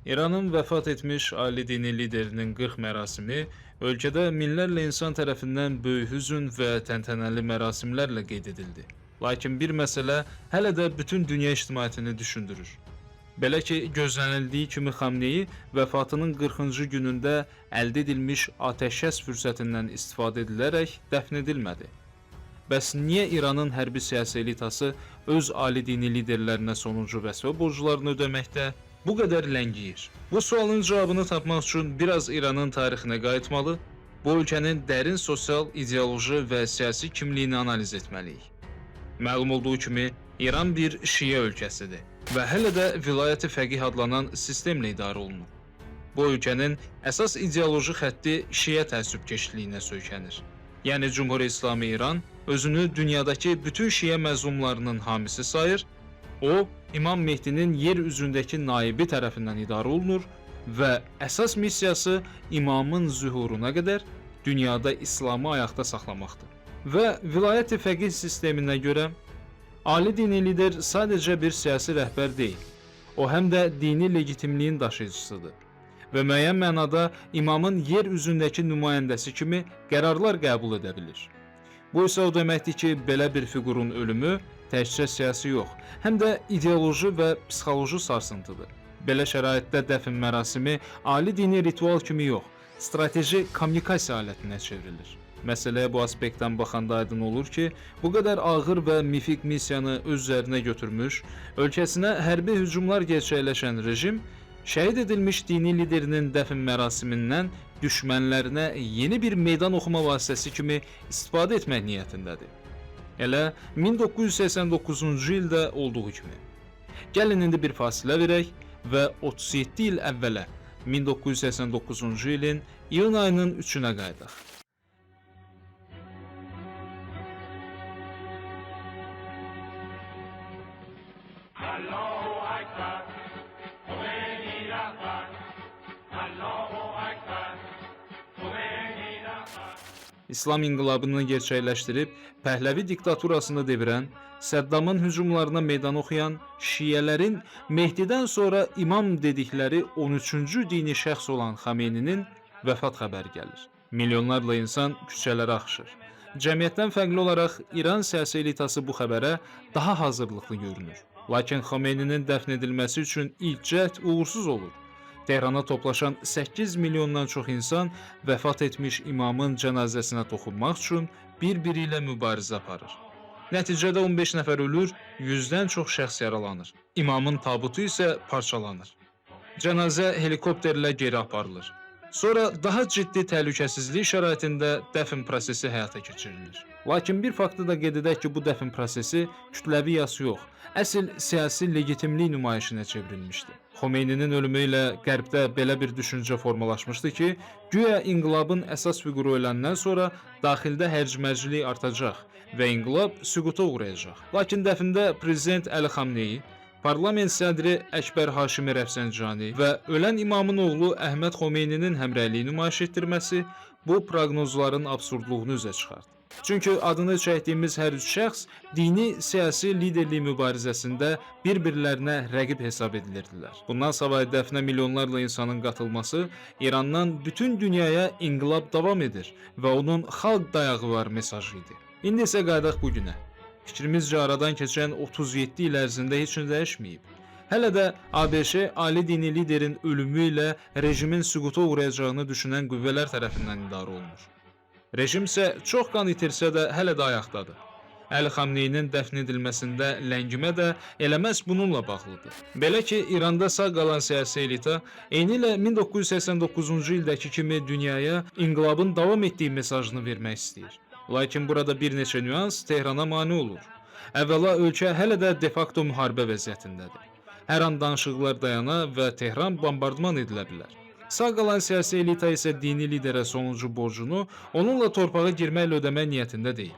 İranın vəfat etmiş ali dini liderinin 40 mərasimi ölkədə minlərlə insan tərəfindən böyük hüzn və təntənəli mərasimlərlə qeyd edildi. Lakin bir məsələ hələ də bütün dünya ictimaiyyətini düşündürür. Belə ki, gözlənildiyi kimi Xamneyi vəfatının 40-cı günündə əldə edilmiş atəşkəs fürsətindən istifadə edilərək dəfn edilmədi. Bəs niyə İranın hərbi siyasi elitası öz ali dini liderlərinə sonuncu vəzifə borclarını ödəməkdə bu qədər ləngiyir? Bu sualın cavabını tapmaq üçün biraz İranın tarixinə qayıtmalı, bu ölkənin dərin sosial, ideoloji və siyasi kimliyini analiz etməliyik. Məlum olduğu kimi, İran bir şiə ölkəsidir və hələ də vilayət-i fəqih adlanan sistemlə idarə olunur. Bu ölkənin əsas ideoloji xətti şiə təəssübkeşliyinə söykənir. Yəni Cümhuriyyət İslamı İran özünü dünyadakı bütün şiə məzlumlarının hamisi sayır. O, İmam Mehdinin yer üzündəki naibi tərəfindən idarə olunur və əsas missiyası imamın zühuruna qədər dünyada İslamı ayaqda saxlamaqdır. Və vilayət-i fəqih sisteminə görə ali dini lider sadəcə bir siyasi rəhbər deyil, o həm də dini legitimliyin daşıyıcısıdır və müəyyən mənada imamın yer üzündəki nümayəndəsi kimi qərarlar qəbul edə bilir. Bu isə o deməkdir ki, belə bir fiqurun ölümü təkcə siyasi yox, həm də ideoloji və psixoloji sarsıntıdır. Belə şəraitdə dəfn mərasimi ali dini ritual kimi yox, strateji kommunikasiya alətinə çevrilir. Məsələyə bu aspektdən baxanda aydın olur ki, bu qədər ağır və mifik missiyanı öz üzərinə götürmüş, ölkəsinə hərbi hücumlar gerçəkləşən rejim şəhid edilmiş dini liderinin dəfn mərasimindən düşmənlərinə yeni bir meydan oxuma vasitəsi kimi istifadə etmək niyyətindədir. Elə 1989-cu ildə olduğu kimi. Gəlin indi bir fasilə verək və 37 il əvvələ 1989-cu ilin iyun ayının 3-ünə qayıdaq. İslam inqilabını gerçəkləşdirib Pəhləvi diktaturasını devirən, Səddamın hücumlarına meydan oxuyan, şiələrin Mehdidən sonra imam dedikləri 13-cü dini şəxs olan Xameyninin vəfat xəbəri gəlir. Milyonlarla insan küçələrə axışır. Cəmiyyətdən fərqli olaraq İran siyasi elitası bu xəbərə daha hazırlıqlı görünür. Lakin Xameyninin dəfn edilməsi üçün ilk cəhd uğursuz olur. Tehrana toplaşan 8 milyondan çox insan vəfat etmiş imamın cənazəsinə toxunmaq üçün bir-biri ilə mübarizə aparır. Nəticədə 15 nəfər ölür, 100-dən çox şəxs yaralanır. İmamın tabutu isə parçalanır. Cənazə helikopterlə geri aparılır. Sonra daha ciddi təhlükəsizlik şəraitində dəfn prosesi həyata keçirilir. Lakin bir faktı da qeyd edək ki, bu dəfn prosesi kütləvi yas yox, əsl siyasi legitimlik nümayişinə çevrilmişdi. Xomeyninin ölümü ilə Qərbdə belə bir düşüncə formalaşmışdı ki, güya inqilabın əsas fiquru öləndən sonra daxildə hərc-mərclik artacaq və inqilab süquta uğrayacaq. Lakin dəfndə prezident Əli Xamneyi, parlament sədri Əkbər Haşimi Rəfsəncani və ölən imamın oğlu Əhməd Xomeyninin həmrəyliyi nümayiş etdirməsi bu proqnozların absurdluğunu üzə çıxardı. Çünki adını çəkdiyimiz hər üç şəxs dini siyasi liderlik mübarizəsində bir-birlərinə rəqib hesab edilirdilər. Bundan savayı dəfnə milyonlarla insanın qatılması İrandan bütün dünyaya inqilab davam edir və onun xalq dayağı var mesajı idi. İndi isə qayıdaq bu günə. Fikrimizcə aradan keçən 37 il ərzində heç nə dəyişməyib. Hələ də ABŞ ali dini liderin ölümü ilə rejimin süquta uğrayacağını düşünən qüvvələr tərəfindən idarə olunur. Rejim isə çox qan itirsə də hələ də ayaqdadır. Əli Xamneyinin dəfn edilməsində ləngimə də elə məhz bununla bağlıdır. Belə ki, İranda sağ qalan siyasi elita eynilə 1989-cu ildəki kimi dünyaya inqilabın davam etdiyi mesajını vermək istəyir. Lakin burada bir neçə nüans Tehrana mane olur. Əvvəla ölkə hələ də de facto müharibə vəziyyətindədir. Hər an danışıqlar dayana və Tehran bombardman edilə bilər. Sağ qalan siyasi elita isə dini liderə sonuncu borcunu onunla torpağa girməklə ödəmək niyyətində deyil.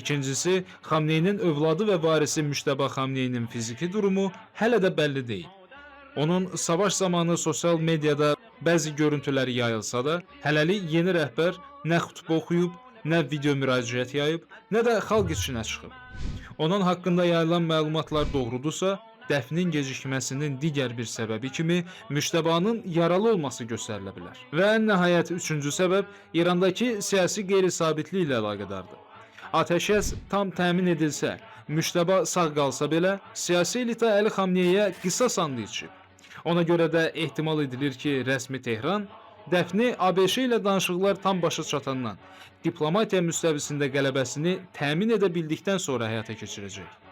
İkincisi, Xamneyinin övladı və varisi Müştəba Xamneyinin fiziki durumu hələ də bəlli deyil. Onun savaş zamanı sosial mediada bəzi görüntüləri yayılsa da, hələlik yeni rəhbər nə xutbə oxuyub, nə video müraciət yayıb, nə də xalq içinə çıxıb. Onun haqqında yayılan məlumatlar doğrudursa, dəfnin gecikməsinin digər bir səbəbi kimi Müştəbanın yaralı olması göstərilə bilər. Və ən nəhayət üçüncü səbəb İrandakı siyasi qeyri-sabitlik ilə əlaqədardır. Atəşkəs tam təmin edilsə, Müştəba sağ qalsa belə, siyasi elita Əli Xamneyə qisas andı içib. Ona görə də ehtimal edilir ki, rəsmi Tehran dəfni ABŞ ilə danışıqlar tam başa çatandan, diplomatiya müstəvisində qələbəsini təmin edə bildikdən sonra həyata keçirəcək.